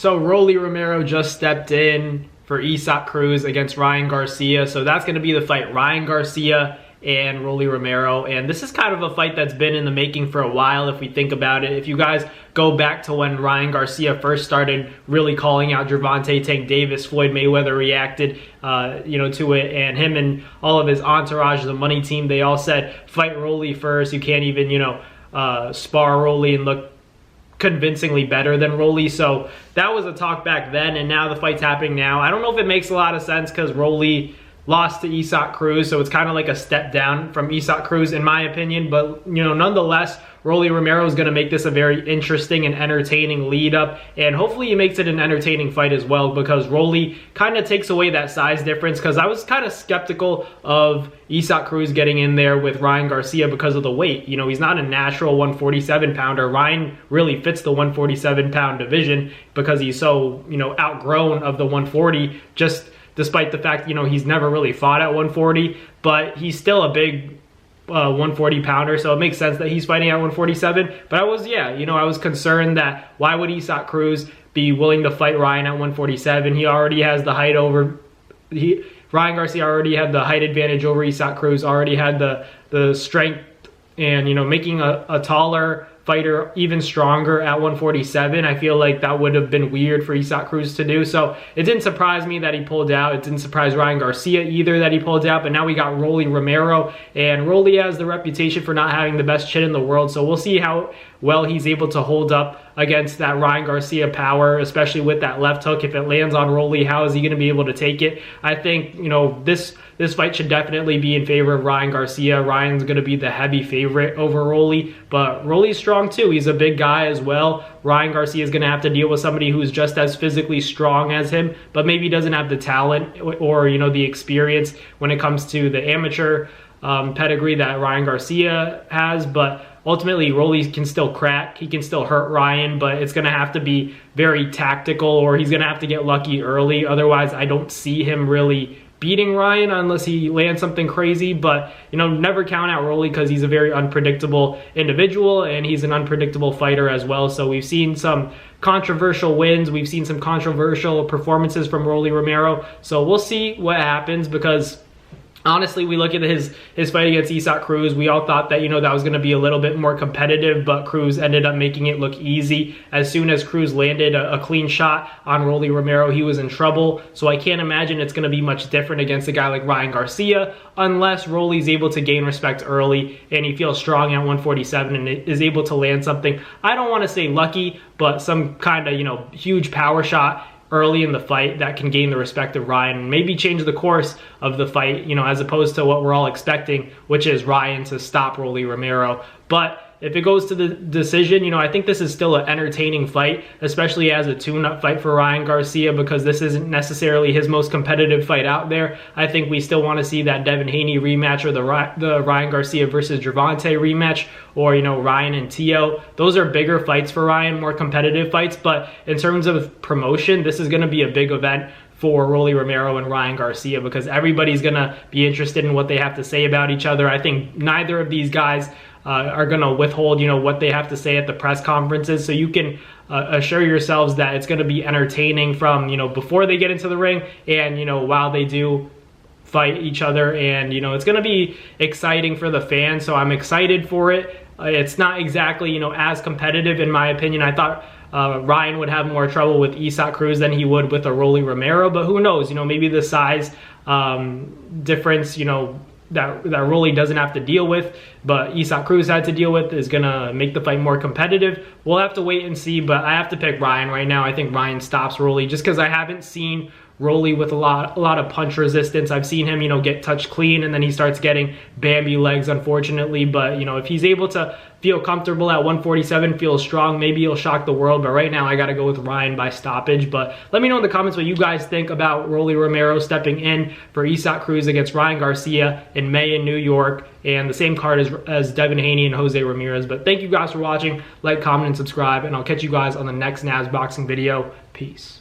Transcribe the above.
So Rolly Romero just stepped in for Isaac Cruz against Ryan Garcia. So that's going to be the fight, Ryan Garcia and Rolly Romero. And this is kind of a fight that's been in the making for a while if we think about it. If you guys go back to when Ryan Garcia first started really calling out Gervonta Tank Davis, Floyd Mayweather reacted to it, and him and all of his entourage, the money team, they all said, fight Rolly first. You can't even, spar Rolly and look convincingly better than Rolly. So that was a talk back then, and now the fight's happening now. I don't know if it makes a lot of sense because Rolly lost to Isaac Cruz, so it's kind of like a step down from Isaac Cruz in my opinion, but nonetheless, Rolly Romero is going to make this a very interesting and entertaining lead up, and hopefully he makes it an entertaining fight as well, because Rolly kind of takes away that size difference, because I was kind of skeptical of Isaac Cruz getting in there with Ryan Garcia because of the weight. He's not a natural 147 pounder. Ryan really fits the 147 pound division because he's so, outgrown of the 140, just despite the fact, he's never really fought at 140, but he's still a big 140 pounder, so it makes sense that he's fighting at 147. But I was concerned that why would Isaac Cruz be willing to fight Ryan at 147? He already has the height over, Ryan Garcia already had the height advantage over Isaac Cruz, already had the strength, and making a taller fighter even stronger at 147, I feel like that would have been weird for Isaac Cruz to do. So it didn't surprise me that he pulled out. It didn't surprise Ryan Garcia either that he pulled out. But now we got Rolly Romero, and Rolly has the reputation for not having the best chin in the world. So we'll see how well he's able to hold up against that Ryan Garcia power, especially with that left hook. If it lands on Rolly, how is he going to be able to take it? I think, this fight should definitely be in favor of Ryan Garcia. Ryan's going to be the heavy favorite over Rolly, but Rolly's strong too. He's a big guy as well. Ryan Garcia is going to have to deal with somebody who's just as physically strong as him, but maybe doesn't have the talent or, the experience when it comes to the amateur pedigree that Ryan Garcia has. But ultimately, Rolly can still crack. He can still hurt Ryan, but it's going to have to be very tactical, or he's going to have to get lucky early. Otherwise, I don't see him really beating Ryan unless he lands something crazy. But, never count out Rolly because he's a very unpredictable individual, and he's an unpredictable fighter as well. So we've seen some controversial wins. We've seen some controversial performances from Rolly Romero. So we'll see what happens, because honestly, we look at his fight against Isaac Cruz. We all thought that, that was going to be a little bit more competitive, but Cruz ended up making it look easy. As soon as Cruz landed a clean shot on Rolly Romero, he was in trouble. So I can't imagine it's going to be much different against a guy like Ryan Garcia, unless Rolly's able to gain respect early and he feels strong at 147 and is able to land something, I don't want to say lucky, but some kind of, huge power shot early in the fight that can gain the respect of Ryan and maybe change the course of the fight, as opposed to what we're all expecting, which is Ryan to stop Rolly Romero. But if it goes to the decision, I think this is still an entertaining fight, especially as a tune-up fight for Ryan Garcia, because this isn't necessarily his most competitive fight out there. I think we still want to see that Devin Haney rematch, or the Ryan Garcia versus Gervonta rematch, or, Ryan and Tio. Those are bigger fights for Ryan, more competitive fights. But in terms of promotion, this is going to be a big event for Rolly Romero and Ryan Garcia, because everybody's going to be interested in what they have to say about each other. I think neither of these guys are going to withhold, what they have to say at the press conferences. So you can assure yourselves that it's going to be entertaining from, before they get into the ring and, while they do fight each other. And, it's going to be exciting for the fans. So I'm excited for it. It's not exactly, as competitive in my opinion. I thought Ryan would have more trouble with Isaac Cruz than he would with a Rolly Romero, but who knows, maybe the size difference, that Rolly doesn't have to deal with, but Isaac Cruz had to deal with, is going to make the fight more competitive. We'll have to wait and see, but I have to pick Ryan right now. I think Ryan stops Rolly just because I haven't seen Rolly with a lot of punch resistance. I've seen him, get touched clean, and then he starts getting Bambi legs, unfortunately. But, if he's able to feel comfortable at 147, feel strong, maybe he'll shock the world. But right now, I got to go with Ryan by stoppage. But let me know in the comments what you guys think about Rolly Romero stepping in for Isaac Cruz against Ryan Garcia in May in New York, and the same card as Devin Haney and Jose Ramirez. But thank you guys for watching. Like, comment, and subscribe, and I'll catch you guys on the next NAS boxing video. Peace.